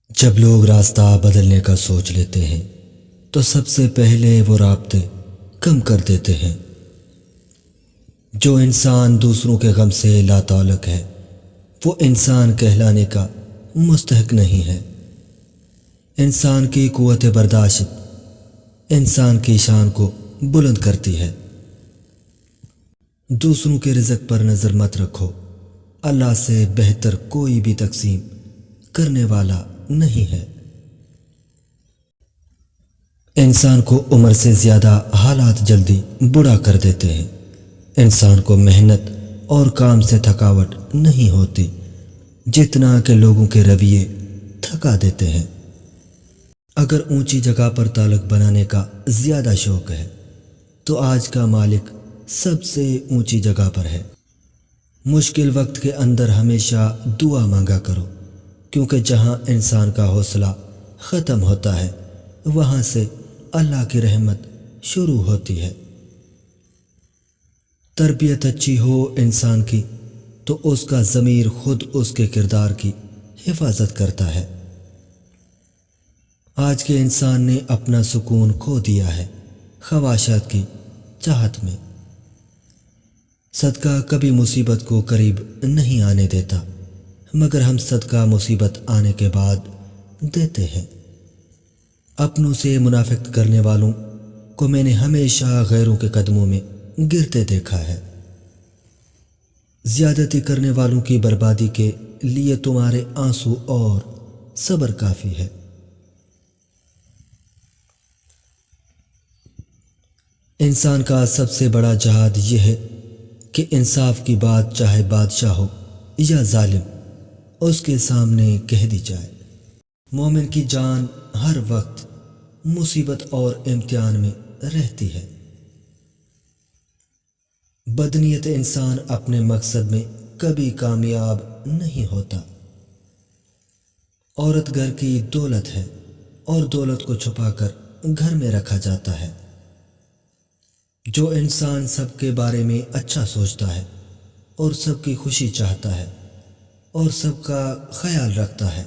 جب لوگ راستہ بدلنے کا سوچ لیتے ہیں تو سب سے پہلے وہ رابطے کم کر دیتے ہیں۔ جو انسان دوسروں کے غم سے لا تعلق ہے وہ انسان کہلانے کا مستحق نہیں ہے۔ انسان کی قوت برداشت انسان کی شان کو بلند کرتی ہے۔ دوسروں کے رزق پر نظر مت رکھو، اللہ سے بہتر کوئی بھی تقسیم کرنے والا نہیں ہے۔ انسان کو عمر سے زیادہ حالات جلدی بوڑھا کر دیتے ہیں۔ انسان کو محنت اور کام سے تھکاوٹ نہیں ہوتی جتنا کہ لوگوں کے رویے تھکا دیتے ہیں۔ اگر اونچی جگہ پر تعلق بنانے کا زیادہ شوق ہے تو آج کا مالک سب سے اونچی جگہ پر ہے۔ مشکل وقت کے اندر ہمیشہ دعا مانگا کرو، کیونکہ جہاں انسان کا حوصلہ ختم ہوتا ہے وہاں سے اللہ کی رحمت شروع ہوتی ہے۔ تربیت اچھی ہو انسان کی تو اس کا ضمیر خود اس کے کردار کی حفاظت کرتا ہے۔ آج کے انسان نے اپنا سکون کھو دیا ہے خواہشات کی چاہت میں۔ صدقہ کبھی مصیبت کو قریب نہیں آنے دیتا، مگر ہم صدقہ مصیبت آنے کے بعد دیتے ہیں۔ اپنوں سے منافقت کرنے والوں کو میں نے ہمیشہ غیروں کے قدموں میں گرتے دیکھا ہے۔ زیادتی کرنے والوں کی بربادی کے لیے تمہارے آنسو اور صبر کافی ہے۔ انسان کا سب سے بڑا جہاد یہ ہے کہ انصاف کی بات چاہے بادشاہ ہو یا ظالم اس کے سامنے کہہ دی جائے۔ مومن کی جان ہر وقت مصیبت اور امتحان میں رہتی ہے۔ بدنیت انسان اپنے مقصد میں کبھی کامیاب نہیں ہوتا۔ عورت گھر کی دولت ہے اور دولت کو چھپا کر گھر میں رکھا جاتا ہے۔ جو انسان سب کے بارے میں اچھا سوچتا ہے اور سب کی خوشی چاہتا ہے اور سب کا خیال رکھتا ہے،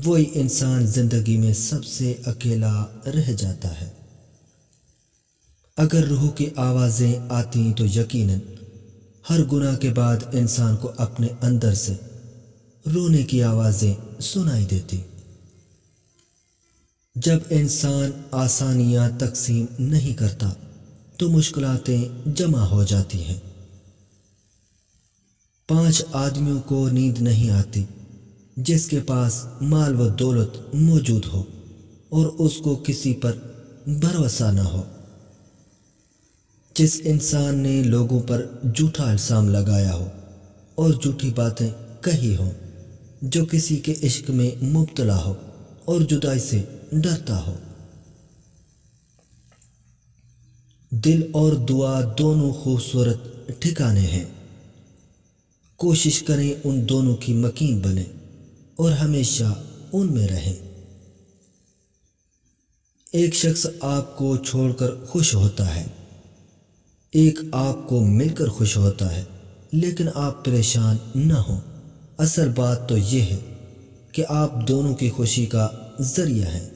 وہی انسان زندگی میں سب سے اکیلا رہ جاتا ہے۔ اگر روح کی آوازیں آتی تو یقیناً ہر گناہ کے بعد انسان کو اپنے اندر سے رونے کی آوازیں سنائی دیتی۔ جب انسان آسانیاں تقسیم نہیں کرتا تو مشکلاتیں جمع ہو جاتی ہیں۔ 5 آدمیوں کو نیند نہیں آتی جس کے پاس مال و دولت موجود ہو اور اس کو کسی پر بھروسہ نہ ہو۔ جس انسان نے لوگوں پر جھوٹا الزام لگایا ہو اور جھوٹی باتیں کہی ہوں، جو کسی کے عشق میں مبتلا ہو اور جدائی سے ڈرتا ہو۔ دل اور دعا دونوں خوبصورت ٹھکانے ہیں۔ کوشش کریں ان دونوں کی مکین بنیں اور ہمیشہ ان میں رہیں۔ ایک شخص آپ کو چھوڑ کر خوش ہوتا ہے، ایک آپ کو مل کر خوش ہوتا ہے، لیکن آپ پریشان نہ ہوں۔ اصل بات تو یہ ہے کہ آپ دونوں کی خوشی کا ذریعہ ہیں۔